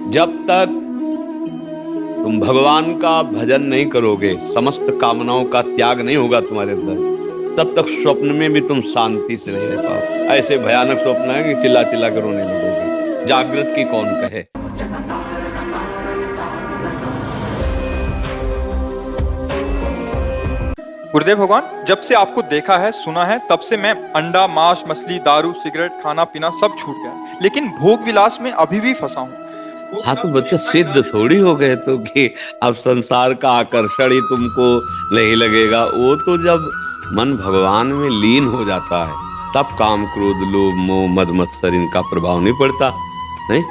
जब तक तुम भगवान का भजन नहीं करोगे, समस्त कामनाओं का त्याग नहीं होगा तुम्हारे अंदर, तब तक स्वप्न में भी तुम शांति से नहीं रह पाओ। ऐसे भयानक स्वप्न है कि चिल्ला चिल्ला कर रोने लगोगे। जागृत की कौन कहे। गुरुदेव भगवान, जब से आपको देखा है, सुना है, तब से मैं अंडा, मांस, मछली, दारू, सिगरेट, खाना पीना सब छूट गया, लेकिन भोग विलास में अभी भी फंसा हूँ। हाँ तो बच्चा सिद्ध थोड़ी हो गए तो कि अब संसार का आकर्षण ही तुमको नहीं लगेगा। वो तो जब मन भगवान में लीन हो जाता है तब काम, क्रोध, लोभ, मोह, मद, मत्सर इनका प्रभाव नहीं पड़ता। नहीं,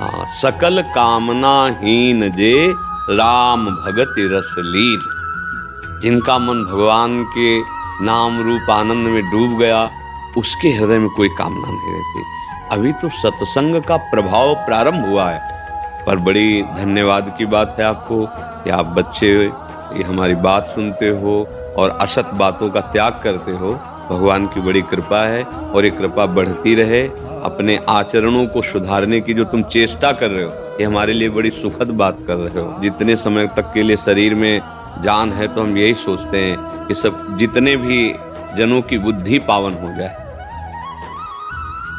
हाँ, सकल कामना हीन जे राम भगति रस लीन। जिनका मन भगवान के नाम रूप आनंद में डूब गया, उसके हृदय में कोई कामना नहीं रहती। अभी तो सत्संग का प्रभाव प्रारंभ हुआ है, पर बड़ी धन्यवाद की बात है आपको कि आप बच्चे ये हमारी बात सुनते हो और असत बातों का त्याग करते हो। भगवान की बड़ी कृपा है और ये कृपा बढ़ती रहे। अपने आचरणों को सुधारने की जो तुम चेष्टा कर रहे हो, ये हमारे लिए बड़ी सुखद बात कर रहे हो। जितने समय तक के लिए शरीर में जान है तो हम यही सोचते हैं कि सब जितने भी जनों की बुद्धि पावन हो जाए।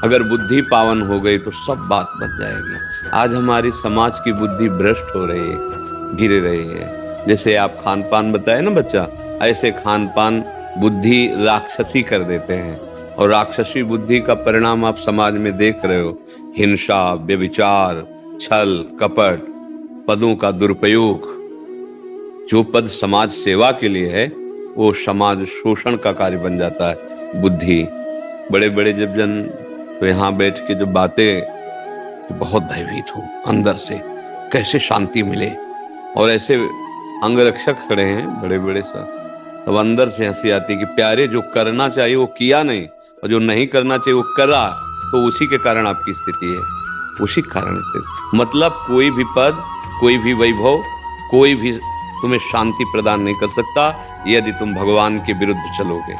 अगर बुद्धि पावन हो गई तो सब बात बन जाएगी। आज हमारी समाज की बुद्धि भ्रष्ट हो रही है, गिर रही है। जैसे आप खान पान बताए ना बच्चा, ऐसे खान पान बुद्धि राक्षसी कर देते हैं, और राक्षसी बुद्धि का परिणाम आप समाज में देख रहे हो। हिंसा, व्यभिचार, छल, कपट, पदों का दुरुपयोग। जो पद समाज सेवा के लिए है वो समाज शोषण का कार्य बन जाता है। बुद्धि बड़े बड़े जब जन तो यहाँ बैठ के जो बातें, तो बहुत भयभीत हो अंदर से, कैसे शांति मिले। और ऐसे अंगरक्षक खड़े हैं बड़े बड़े सा, तब अंदर से हंसी आती है कि प्यारे, जो करना चाहिए वो किया नहीं, और जो नहीं करना चाहिए वो करा, तो उसी के कारण आपकी स्थिति है, उसी कारण से। मतलब कोई भी पद, कोई भी वैभव, कोई भी तुम्हें शांति प्रदान नहीं कर सकता यदि तुम भगवान के विरुद्ध चलोगे।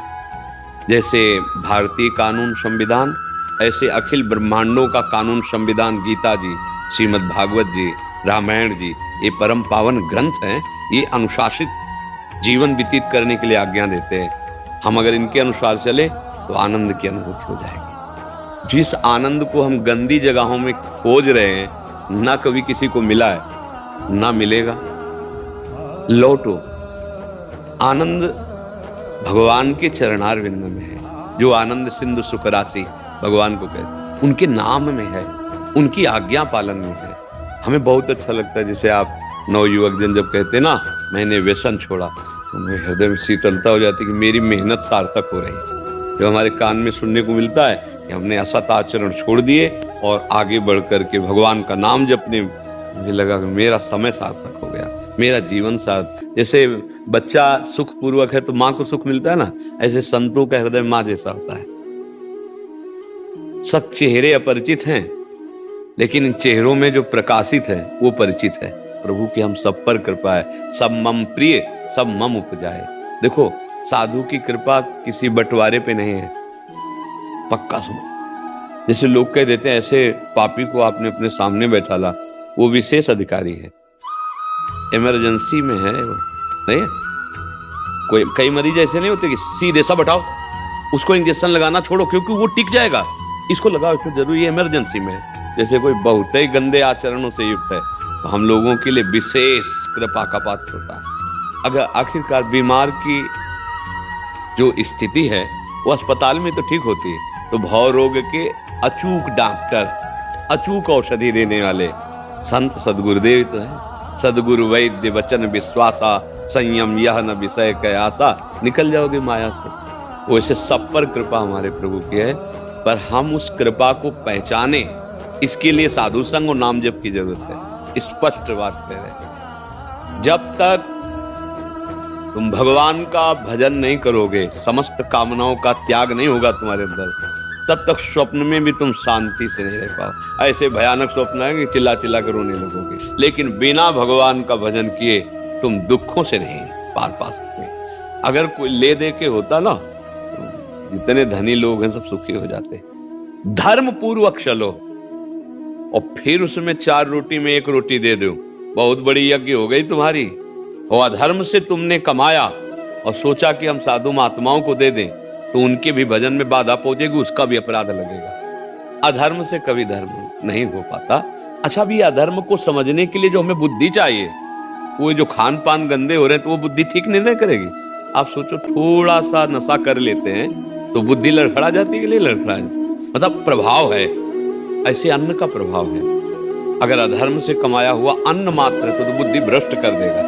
जैसे भारतीय कानून संविधान, ऐसे अखिल ब्रह्मांडों का कानून संविधान गीता जी, श्रीमद् भागवत जी, रामायण जी, ये परम पावन ग्रंथ हैं। ये अनुशासित जीवन व्यतीत करने के लिए आज्ञा देते हैं। हम अगर इनके अनुसार चले तो आनंद की अनुभूति हो जाएगी। जिस आनंद को हम गंदी जगहों में खोज रहे हैं, ना कभी किसी को मिला है, ना मिलेगा। लौटो, आनंद भगवान के चरणार विंद में है। जो आनंद सिंधु सुख राशि भगवान को कहते, उनके नाम में है, उनकी आज्ञा पालन में है। हमें बहुत अच्छा लगता है। जैसे आप नवयुवक जन जब कहते ना मैंने व्यसन छोड़ा, तो मेरे हृदय में शीतलता हो जाती कि मेरी मेहनत सार्थक हो रही है। जो हमारे कान में सुनने को मिलता है कि हमने असत आचरण छोड़ दिए और आगे बढ़ करके भगवान का नाम जपने, मुझे लगा कि मेरा समय सार्थक हो गया, मेरा जीवन सार्थक। जैसे बच्चा सुख पूर्वक है तो माँ को सुख मिलता है ना, ऐसे संतों का हृदय माँ जैसा होता है। सब चेहरे अपरिचित हैं, लेकिन इन चेहरों में जो प्रकाशित है वो परिचित है। प्रभु की हम सब पर कृपा है। सब मम प्रिय, सब मम उपजाए। देखो, साधु की कृपा किसी बंटवारे पे नहीं है, पक्का सुनो। जैसे लोग कह देते हैं ऐसे पापी को आपने अपने सामने बैठा ला, वो विशेष अधिकारी है, इमरजेंसी में है वो, नहीं है? कोई कई मरीज ऐसे नहीं होते कि सीधे सब हटाओ, उसको इंजेक्शन लगाना छोड़ो क्योंकि वो टिक जाएगा, इसको लगाओ, इसको जरूरी है, इमरजेंसी में है। जैसे कोई बहुत ही गंदे आचरणों से युक्त है, तो हम लोगों के लिए विशेष कृपा का पात्र होता है। अगर आखिरकार बीमार की जो स्थिति है वो अस्पताल में तो ठीक होती है, तो भव रोग के अचूक डॉक्टर, अचूक औषधि देने वाले संत सदगुरुदेव तो है। सदगुरु वैद्य वचन विश्वासा, संयम यह न विषय कयासा, निकल जाओगे माया से। वैसे सब पर कृपा हमारे प्रभु की है, पर हम उस कृपा को पहचाने, इसके लिए साधु संग और नाम जप की जरूरत है। स्पष्ट बात कह रहे हैं। जब तक तुम भगवान का भजन नहीं करोगे, समस्त कामनाओं का त्याग नहीं होगा तुम्हारे अंदर, तब तक स्वप्न में भी तुम शांति से नहीं रह पाओ। ऐसे भयानक स्वप्न है कि चिल्ला चिल्ला कर रोने लगोगे। लेकिन बिना भगवान का भजन किए तुम दुखों से नहीं पार पा सकते। अगर कोई ले दे के होता ना, तो जितने धनी लोग हैं सब सुखी हो जाते। धर्म पूर्वक चलो, और फिर उसमें 4 रोटी में 1 रोटी दे दो, बहुत बड़ी यज्ञ हो गई तुम्हारी। और अधर्म से तुमने कमाया और सोचा कि हम साधु महात्माओं को दे दें तो उनके भी भजन में बाधा पहुंचेगी, उसका भी अपराध लगेगा। अधर्म से कभी धर्म नहीं हो पाता। अच्छा, अभी अधर्म को समझने के लिए जो हमें बुद्धि चाहिए, वो जो खान पान गंदे हो रहे हैं तो वो बुद्धि ठीक नहीं करेगी। आप सोचो, थोड़ा सा नशा कर लेते हैं तो बुद्धि लड़खड़ा जाती है कि नहीं लड़खड़ा जाती? मतलब प्रभाव है, ऐसे अन्न का प्रभाव है। अगर अधर्म से कमाया हुआ अन्न मात्र तो बुद्धि भ्रष्ट कर देगा।